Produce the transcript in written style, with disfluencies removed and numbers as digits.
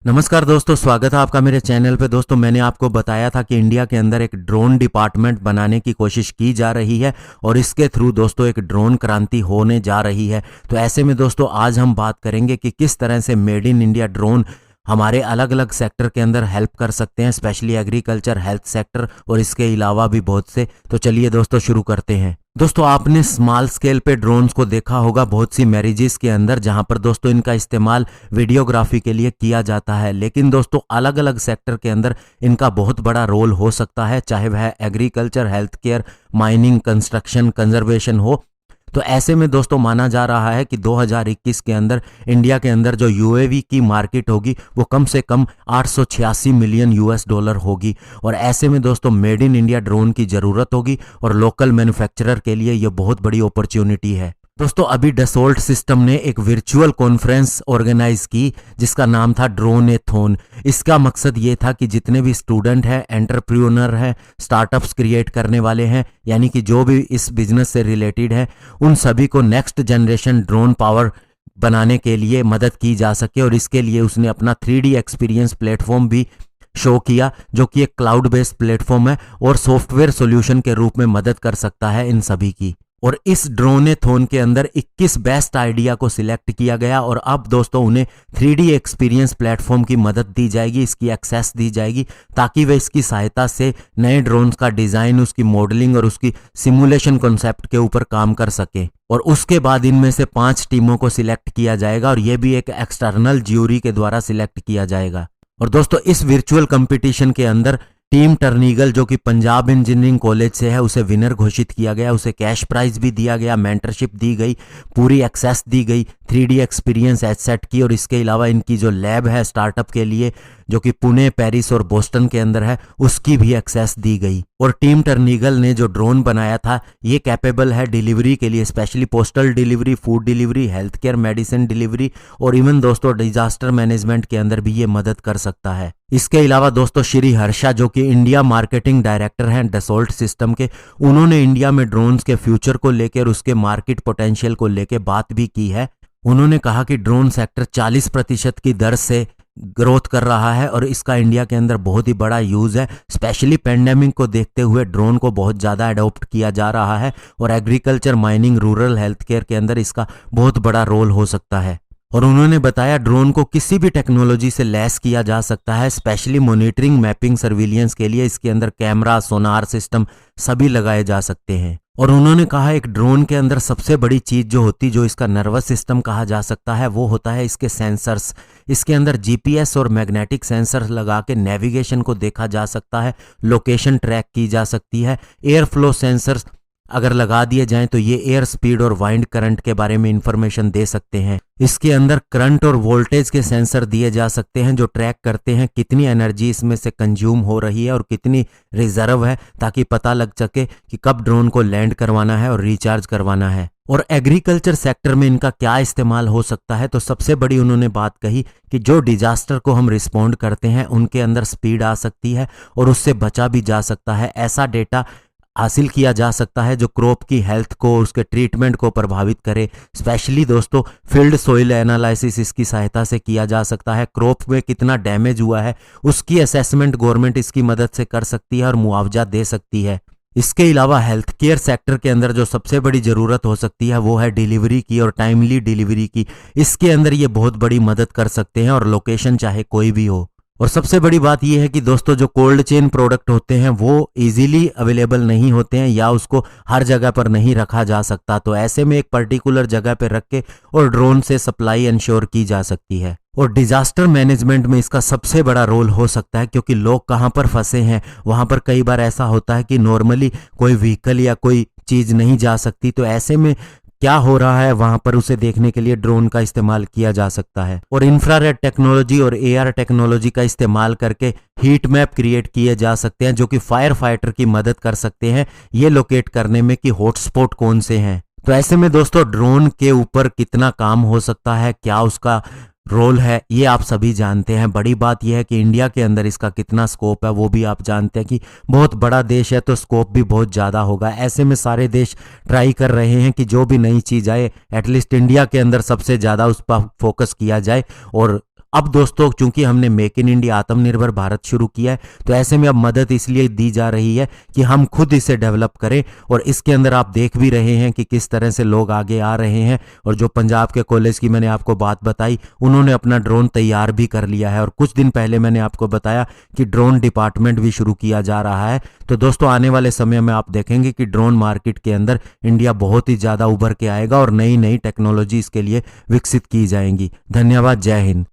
नमस्कार दोस्तों, स्वागत है आपका मेरे चैनल पे। दोस्तों, मैंने आपको बताया था कि इंडिया के अंदर एक ड्रोन डिपार्टमेंट बनाने की कोशिश की जा रही है और इसके थ्रू दोस्तों एक ड्रोन क्रांति होने जा रही है। तो ऐसे में दोस्तों आज हम बात करेंगे कि किस तरह से मेड इन इंडिया ड्रोन हमारे अलग अलग सेक्टर के अंदर हेल्प कर सकते हैं, स्पेशली एग्रीकल्चर, हेल्थ सेक्टर और इसके अलावा भी बहुत से। तो चलिए दोस्तों शुरू करते हैं। दोस्तों, आपने स्मॉल स्केल पे ड्रोन्स को देखा होगा बहुत सी मैरिजेस के अंदर, जहां पर दोस्तों इनका इस्तेमाल वीडियोग्राफी के लिए किया जाता है। लेकिन दोस्तों अलग अलग सेक्टर के अंदर इनका बहुत बड़ा रोल हो सकता है, चाहे वह agriculture, health care, mining, construction, conservation हो। तो ऐसे में दोस्तों माना जा रहा है कि 2021 के अंदर इंडिया के अंदर जो यूएवी की मार्केट होगी वो कम से कम 886 मिलियन यूएस डॉलर होगी। और ऐसे में दोस्तों मेड इन इंडिया ड्रोन की ज़रूरत होगी और लोकल मैन्युफैक्चरर के लिए ये बहुत बड़ी अपॉर्चुनिटी है। दोस्तों अभी डसोल्ट सिस्टम ने एक वर्चुअल कॉन्फ्रेंस ऑर्गेनाइज की जिसका नाम था ड्रोनेथॉन। इसका मकसद ये था कि जितने भी स्टूडेंट हैं, एंटरप्रेन्योर हैं, स्टार्टअप्स क्रिएट करने वाले हैं, यानी कि जो भी इस बिजनेस से रिलेटेड है, उन सभी को नेक्स्ट जनरेशन ड्रोन पावर बनाने के लिए मदद की जा सके। और इसके लिए उसने अपना 3D एक्सपीरियंस प्लेटफॉर्म भी शो किया, जो कि एक क्लाउड बेस्ड प्लेटफॉर्म है और सॉफ्टवेयर सॉल्यूशन के रूप में मदद कर सकता है इन सभी की। और इस ड्रोनेथॉन के अंदर 21 बेस्ट आइडिया को सिलेक्ट किया गया और अब दोस्तों उन्हें 3D एक्सपीरियंस प्लेटफॉर्म की मदद दी जाएगी, इसकी एक्सेस दी जाएगी, ताकि वे इसकी सहायता से नए ड्रोन्स का डिज़ाइन, उसकी मॉडलिंग और उसकी सिमुलेशन कॉन्सेप्ट के ऊपर काम कर सके। और उसके बाद इनमें से 5 टीमों को सिलेक्ट किया जाएगा और यह भी एक एक्सटर्नल ज्यूरी के द्वारा सिलेक्ट किया जाएगा। और दोस्तों इस वर्चुअल कंपटीशन के अंदर टीम टर्नीगल, जो कि पंजाब इंजीनियरिंग कॉलेज से है, उसे विनर घोषित किया गया। उसे कैश प्राइज भी दिया गया, मेंटरशिप दी गई, पूरी एक्सेस दी गई 3D एक्सपीरियंस हेडसेट की। और इसके अलावा इनकी जो लैब है स्टार्टअप के लिए, जो कि पुणे, पेरिस और बोस्टन के अंदर है, उसकी भी एक्सेस दी गई। और टीम टर्नीगल ने जो ड्रोन बनाया था ये कैपेबल है डिलीवरी के लिए, specially postal delivery, food delivery, health care, medicine delivery और इवन दोस्तों डिजास्टर मैनेजमेंट के अंदर भी ये मदद कर सकता है। इसके अलावा दोस्तों श्री हर्षा, जो कि इंडिया मार्केटिंग डायरेक्टर हैं डसोल्ट सिस्टम के, उन्होंने इंडिया में ड्रोन्स के फ्यूचर को लेकर, उसके मार्केट पोटेंशियल को लेकर बात भी की है। उन्होंने कहा कि ड्रोन सेक्टर 40% की दर से ग्रोथ कर रहा है और इसका इंडिया के अंदर बहुत ही बड़ा यूज है। स्पेशली पेंडेमिक को देखते हुए ड्रोन को बहुत ज़्यादा अडॉप्ट किया जा रहा है और agriculture, mining, rural, health care के अंदर इसका बहुत बड़ा रोल हो सकता है। और उन्होंने बताया ड्रोन को किसी भी टेक्नोलॉजी से लैस किया जा सकता है, स्पेशली मॉनिटरिंग, मैपिंग, सर्विलियंस के लिए इसके अंदर कैमरा, सोनार सिस्टम सभी लगाए जा सकते हैं। और उन्होंने कहा एक ड्रोन के अंदर सबसे बड़ी चीज जो होती, जो इसका नर्वस सिस्टम कहा जा सकता है, वो होता है इसके सेंसर्स। इसके अंदर जीपीएस और मैग्नेटिक सेंसर लगा के नेविगेशन को देखा जा सकता है, लोकेशन ट्रैक की जा सकती है। एयर फ्लो सेंसर्स अगर लगा दिए जाएं तो ये एयर स्पीड और वाइंड करंट के बारे में इंफॉर्मेशन दे सकते हैं। इसके अंदर करंट और वोल्टेज के सेंसर दिए जा सकते हैं, जो ट्रैक करते हैं कितनी एनर्जी इसमें से कंज्यूम हो रही है और कितनी रिजर्व है, ताकि पता लग सके कि कब ड्रोन को लैंड करवाना है और रिचार्ज करवाना है। और एग्रीकल्चर सेक्टर में इनका क्या इस्तेमाल हो सकता है, तो सबसे बड़ी उन्होंने बात कही कि जो डिजास्टर को हम रिस्पॉन्ड करते हैं उनके अंदर स्पीड आ सकती है और उससे बचा भी जा सकता है। ऐसा डेटा हासिल किया जा सकता है जो क्रॉप की हेल्थ को, उसके ट्रीटमेंट को प्रभावित करे। स्पेशली दोस्तों फील्ड सोइल एनालिसिस इसकी सहायता से किया जा सकता है। क्रॉप में कितना डैमेज हुआ है उसकी असेसमेंट गवर्नमेंट इसकी मदद से कर सकती है और मुआवजा दे सकती है। इसके अलावा हेल्थ केयर सेक्टर के अंदर जो सबसे बड़ी ज़रूरत हो सकती है वो है डिलीवरी की और टाइमली डिलीवरी की। इसके अंदर ये बहुत बड़ी मदद कर सकते हैं और लोकेशन चाहे कोई भी हो। और सबसे बड़ी बात यह है कि दोस्तों जो कोल्ड चेन प्रोडक्ट होते हैं वो इजीली अवेलेबल नहीं होते हैं या उसको हर जगह पर नहीं रखा जा सकता, तो ऐसे में एक पर्टिकुलर जगह पर रख के और ड्रोन से सप्लाई इंश्योर की जा सकती है। और डिजास्टर मैनेजमेंट में इसका सबसे बड़ा रोल हो सकता है, क्योंकि लोग कहाँ पर फंसे हैं वहाँ पर कई बार ऐसा होता है कि नॉर्मली कोई व्हीकल या कोई चीज़ नहीं जा सकती, तो ऐसे में क्या हो रहा है वहां पर उसे देखने के लिए ड्रोन का इस्तेमाल किया जा सकता है। और इंफ्रारेड टेक्नोलॉजी और एआर टेक्नोलॉजी का इस्तेमाल करके हीट मैप क्रिएट किए जा सकते हैं, जो कि फायर फाइटर की मदद कर सकते हैं ये लोकेट करने में कि हॉटस्पॉट कौन से हैं। तो ऐसे में दोस्तों ड्रोन के ऊपर कितना काम हो सकता है, क्या उसका रोल है, ये आप सभी जानते हैं। बड़ी बात यह है कि इंडिया के अंदर इसका कितना स्कोप है वो भी आप जानते हैं कि बहुत बड़ा देश है तो स्कोप भी बहुत ज़्यादा होगा। ऐसे में सारे देश ट्राई कर रहे हैं कि जो भी नई चीज़ आए एटलीस्ट इंडिया के अंदर सबसे ज़्यादा उस पर फोकस किया जाए और अब दोस्तों चूंकि हमने मेक इन इंडिया आत्मनिर्भर भारत शुरू किया है, तो ऐसे में अब मदद इसलिए दी जा रही है कि हम खुद इसे डेवलप करें। और इसके अंदर आप देख भी रहे हैं कि किस तरह से लोग आगे आ रहे हैं। और जो पंजाब के कॉलेज की मैंने आपको बात बताई, उन्होंने अपना ड्रोन तैयार भी कर लिया है। और कुछ दिन पहले मैंने आपको बताया कि ड्रोन डिपार्टमेंट भी शुरू किया जा रहा है। तो दोस्तों आने वाले समय में आप देखेंगे कि ड्रोन मार्केट के अंदर इंडिया बहुत ही ज़्यादा उभर के आएगा और नई नई टेक्नोलॉजी इसके लिए विकसित की जाएंगी। धन्यवाद। जय हिंद।